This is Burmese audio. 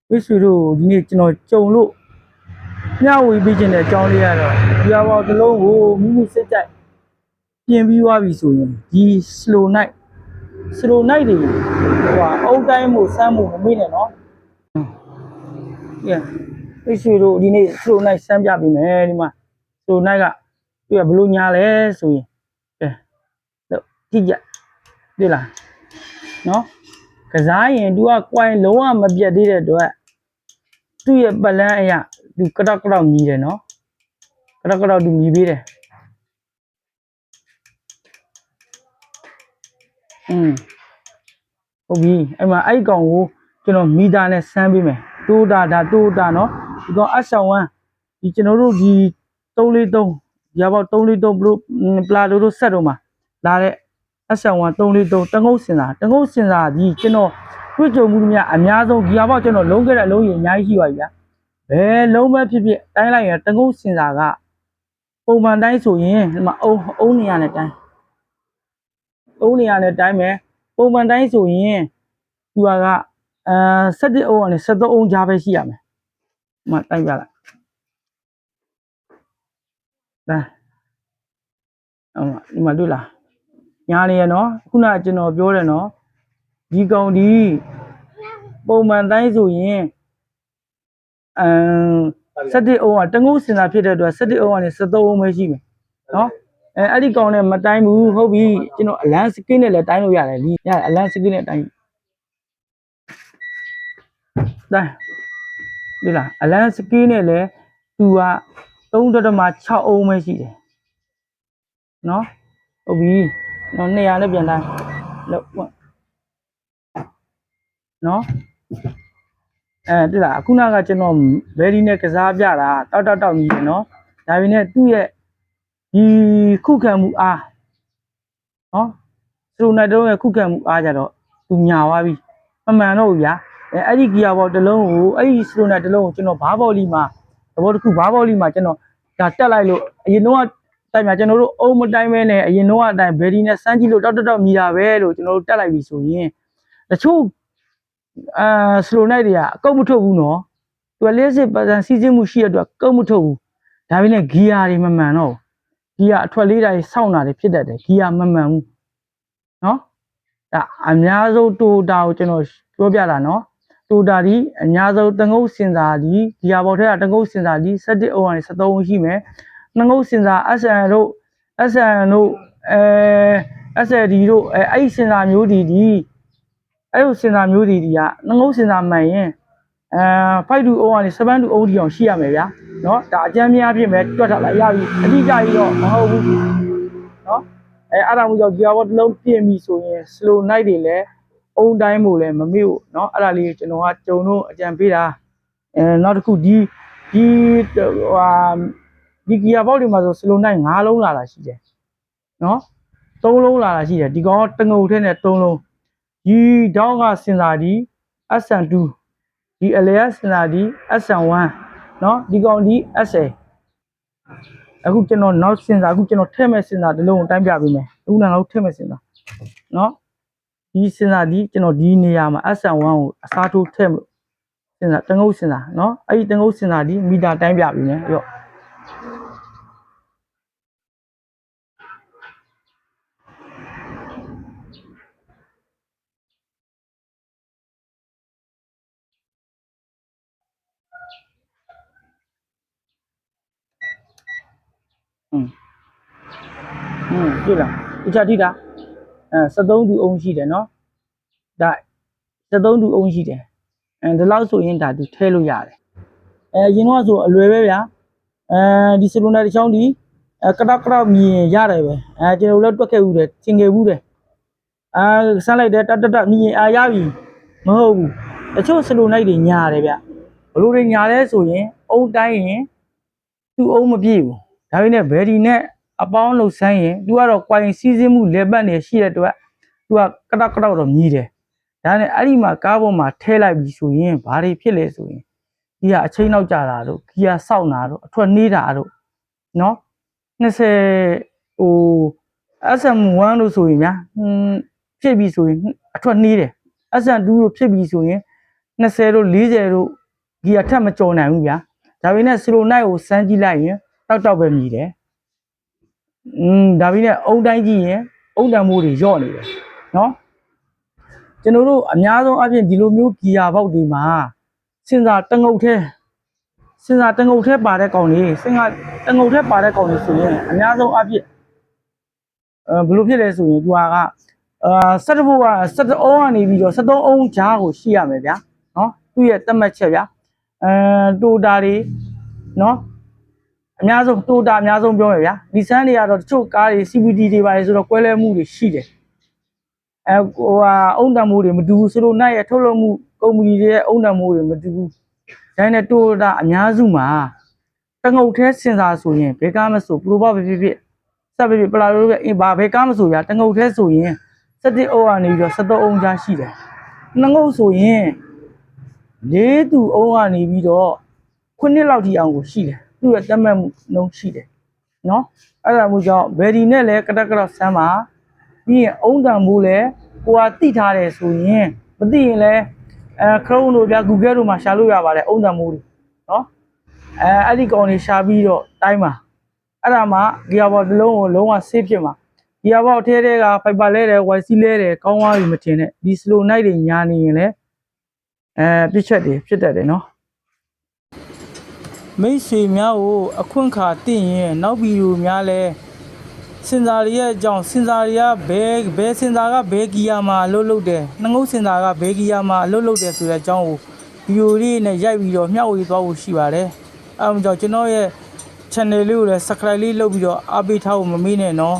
မိတ်ဆွေတို့ဒီနေ့ကျွန်တော်ကြုံလို့မျှဝေပေးခြင်းတဲ့အကြောင်းလေးကတော့ဒီအဘောတစ်လုံးကိုမိမိစိတ်ကြိုက်ပြင်ပြီးသွားပြီဆိုရင်ဒီ slow night တွေဟိုအုတ်တိုင်းမို့စမ်းမို့မမေ့နဲ့နော်မိတ်ဆွေတို့ဒီနေ့ slow night စမ်းပြပေးမယ်ဒီမှာ slow night ကသူကဘလို့ညာလဲဆိုရင်ကြည့်ကြတွေ့လားနော်ကစားရင် तू က coin လုံးဝမပြတ်သေးတဲ့အတွက်သူ့ရဲ့ပတ်လန်းအရာ तू ကတောက်မြည်တယ်နော်ကတောက် तू မြည်ပေးတယ်ဟုတ်ပြီအဲ့မှာအဲ့ကောင်ကိုကျွန်တော်မီတာနဲ့စမ်းပေးမယ်တိုးတာနော်ဒီကောင်အဆောင်ဝမ်းဒီကျွန်တော်တို့ဒီ343ရာပေါက်343ပလာတို့ဆက်တော့မှာလာတဲ့အဆောင်ဝမ်း343တငုတ်စင်စာဒီကျွန်တော်တွေ့ကြုံမှုများအများဆုံးဒီရာပေါက်ကျွန်တော်လုံးခဲ့တဲ့အလုံးကြီးအများကြီးရှိပါပြီဗျာဘယ်လုံးပဲဖြစ်ဖြစ်တိုင်းလိုက်ရင်တငုတ်စင်စာကပုံမှန်တိုင်းဆိုရင်ဒီမှာအုံးနေရတဲ့တိုင်းမယ်ပုံမှန်တိုင်းဆိုရင်သူက17အုံးနဲ့73အုံးကြားပဲရှိရမယ်ဒီမှာတိုင်းပြလိုက်ဒါဒီမှာတွေ့လားညာနေရနော်ခုနကကျွန်တော်ပြောတယ်နော်ဒီကောင်ဒီပုံမှန်တိုင်းဆိုရင်17အုံးကတငုတ်စင်စာဖြစ်တဲ့အတွက်17အုံးနဲ့73အုံးပဲရှိမယ်နော်အဲ့ဒီကောင်နဲ့မတိုင်းဘူးဟုတ်ပြီကျွန်တော်အလန်းစကင်းနဲ့လည်းတိုင်းလို့ရတယ်လीရတယ်အလန်းစကင်းနဲ့တိုင်းဒီလားအလန်းစကင်းနဲ့လည်းသူက3.6အုံးပဲရှိတယ်နော်ဟုတ်ပြီနော်200နဲ့ပြန်တိုင်းလို့နော်ဒီလားအခုနကကျွန်တော်ဘယ်ဒီနဲ့ကစားပြတာတောက်ကြီးတယ်နော်ဒါပေမဲ့သူ့ရဲ့ဒီခုခံမှုအားနော်စလိုနိုင်တော့ရဲ့ခုခံမှုအားကြတော့သူညာသွားပြီမမှန်တော့ဘူးဗျာအဲ့ဒီဂီယာဘောတစ်လုံးကိုအဲ့ဒီစလိုနိုင်တစ်လုံးကိုကျွန်တော်ဘားဘော်လီမှာသဘောတစ်ခုဘားဘော်လီမှာကျွန်တော်ဒါတက်လိုက်လို့အရင်တော့တိုင်မှာကျွန်တော်တို့အုံးမတိုင်းမဲနဲ့အရင်တော့အတိုင်းဘယ်ဒီနဲ့စမ်းကြည့်လို့တောက်မြည်တာပဲလို့ကျွန်တော်တို့တက်လိုက်ပြီဆိုရင်တချို့စလိုနိုင်တွေကအကုတ်မထုတ်ဘူးနော်သူက40%စီးစင်းမှုရှိရတဲ့အတွက်ကုတ်မထုတ်ဘူးဒါပေမဲ့ဂီယာတွေမမှန်တော့ဂီယာအထွက်လေးတိုင်းစောင့်တာတွေဖြစ်တတ်တယ်ဂီယာမမှန်ဘူးနော်ဒါအများဆုံးတိုတာကိုကျွန်တော်ပြောပြတာနော်တိုတာဒီအများဆုံးတငုတ်စင်စာဒီဂီယာဘော်ထဲကတငုတ်စင်စာဒီ17အုံးကနေ73အုံးရှိမယ်နှငုတ်စင်စာ SN တို့ SLD တို့အဲ့ဒီစင်စာမျိုးဒီအဲ့လိုစင်စာမျိုးဒီကနှငုတ်စင်စာမှန်ရင်5တူအုံးကနေ7တူအုံးဒီအောင်ရှိရမယ်ဗျာနော်ဒါအကျမ်းများဖြစ်မယ်တွက်ထားလိုက်ရပြီအတိအကျကြီးတော့မဟုတ်ဘူးနော်အဲ့ဒါမျိုးကြောင့်ဂီယာဘောတစ်လုံးပြင်ပြီဆိုရင် slow night တွေလည်းအုံးတိုင်းမို့လည်းမမေ့ဘူးနော်အဲ့ဒါလေးကျွန်တော်ကကြုံတော့အကြံပေးတာနောက်တစ်ခုဒီဂီယာဘောတွေမှာဆို slow night 5လုံးလာတာရှိတယ်နော်3လုံးလာတာရှိတယ်ဒီကောင်တငုတ်ထဲနဲ့3လုံးဒီဒေါင်းကစင်စာဒီ SN2 ဒီအလျက်စင်စာဒီ SN1 နော်ဒီကောင်ဒီ SA အခုကျွန်တော်နောက်စင်စာအခုကျွန်တော်ထည့်မဲ့စင်စာတစ်လုံးကိုတိုင်းပြပေးမယ်အခုနောက်ထည့်မဲ့စင်စာနော်ဒီစင်စာဒီကျွန်တော်ဒီနေရာမှာ SN1 ကိုအစားထိုးထည့်လို့စင်စာတငုတ်စင်စာနော်အဲ့ဒီတငုတ်စင်စာဒီမီတာတိုင်းပြပေးမယ်ရော့တွေ့လားဒီချက်ထိတာ73တူအုံးရှိတယ်နော်ဒါ73တူအုံးရှိတယ်ဒီလောက်ဆိုရင်ဒါသူထဲလို့ရတယ်ရင်တော့ဆိုအလွယ်ပဲဗျာဒီစလိုနာတစ်ချောင်းဒီကတောက်မြင်ရတယ်ပဲကျွန်တော်လည်းတွက်ခဲ့ဦးတယ်သင်ခဲ့ဦးတယ်ဆန်းလိုက်တယ်တမြင်ရပြီမဟုတ်ဘူးတချို့စလိုနိုင်တွေညာတယ်ဗျဘလို့တွေညာလဲဆိုရင်အုံးတိုင်းရင်သူ့အုံးမပြည့်ဘူးဒါပေမဲ့ဘယ်ဒီနဲ့အပေါင်းလို့ဆိုင်းရင်သူကတော့ coin စီးစင်းမှုလေပတ်နေရှိတဲ့အတွက်သူကကတောက်တော့မြည်တယ်ဒါနဲ့အဲ့ဒီမှာကားပေါ်မှာထဲလိုက်ပြီဆိုရင်ဘာတွေဖြစ်လဲဆိုရင်ဒီကအချိန်နောက်ကြတာတို့ဂီယာစောက်တာတို့အထွက်နေတာတို့နော်20SM1 လို့ဆိုရင်ဗျာဖြစ်ပြီဆိုရင်အထွက်နေတယ် SM2 လို့ဖြစ်ပြီဆိုရင်20တို့40တို့ ဂီယာထက်မကြော်နိုင်ဘူးဗျာဒါပေမဲ့စလိုနိုင်ကိုစမ်းကြည့်လိုက်ရင်တောက်ပဲမြည်တယ်ဒါပေမဲ့အုံတိုင်းကြည့်ရင်အုံတံမိုးတွေညော့နေတယ်နော်ကျွန်တော်တို့အများဆုံးအပြင်ဒီလိုမျိုးဂီယာပေါက်တွေမှာစင်စာတငုတ်ထဲပါတဲ့ကောင်လေးစင်ကတငုတ်ထဲပါတဲ့ကောင်လေးဆိုရင်အများဆုံးအပြင်ဘယ်လိုဖြစ်လဲဆိုရင်သူက17ဘိုးက17အုံးကနေပြီးတော့73အုံးကြားကိုရှိရမယ်ဗျာနော်သူ့ရဲ့တက်မှတ်ချက်ဗျာတိုတာတွေနော်အများဆုံးတိုတာအများဆုံးပြောမယ်ဗျာဒီစမ်းတွေကတော့တချို့ကားတွေ CVT တွေပါလေဆိုတော့ကွဲလဲမှုတွေရှိတယ်အုံတံမိုးတွေမတူဘူးဆိုလို့နိုင်ရဲ့ထုတ်လုပ်မှုကုမ္ပဏီတွေရဲ့အုံတံမိုးတွေမတူဘူးဒါနဲ့တိုတာအများစုမှာတငုတ်ထဲစင်စာဆိုရင်ဘယ်ကားမဆိုပရိုဘောဖြစ်ဖြစ်စပ်ဖြစ်ပလာလို့ပဲဘာဘယ်ကားမဆိုဗျာတငုတ်ထဲဆိုရင်17အုံးကနေပြီးတော့73အုံးကြားရှိတယ်နှငုတ်ဆိုရင်4သူအုံးကနေပြီးတော့9လောက်ထိအောင်ကိုရှိတယ်သူ့ရဲ့တက်မှတ်မှုနှုန်းရှိတယ်နော်အဲ့ဒါမျိုးကြောင့်ဘယ်ဒီနဲ့လဲကတက်ကတော့ဆမ်းပါပြီးရင်အုံးတံမိုးလဲကိုကတိထားတယ်ဆိုရင်မသိရင်လဲChrome တို့ဗျာ Google တို့မှာရှာလို့ရပါတယ်အုံးတံမိုးတွေနော်အဲ့ဒီကောင်တွေရှာပြီးတော့တိုင်းပါအဲ့ဒါမှဂီယာဘော့တစ်လုံးကိုလုံးဝ safe ဖြစ်မှာဂီယာဘော့ထဲက fiber လဲတယ် YC လဲတယ်ကောင်းသွားပြီမထင်နဲ့ဒီ slow night တွေညာနေရင်လဲပြစ်ချက်တွေဖြစ်တတ်တယ်နော်မိတ်ဆွေများကိုအခွင့်ခါတင့်ရင်နောက်ဗီဒီယိုများလဲစင်စာတွေရဲ့အကြောင်းစင်စာတွေကဘယ်စင်စာကဘယ်ဂီယာမှာအလုပ်လုပ်တယ်နှငုတ်စင်စာကဘယ်ဂီယာမှာအလုပ်လုပ်တယ်ဆိုတဲ့အကြောင်းကိုဗီဒီယိုလေးနဲ့ရိုက်ပြီးတော့မျှဝေသွားဖို့ရှိပါတယ်အဲဒါကြောင့်ကျွန်တော်ရဲ့ channel လေးကိုလည်း subscribe လေးလုပ်ပြီးတော့အားပေးထားဖို့မမေ့နဲ့နော်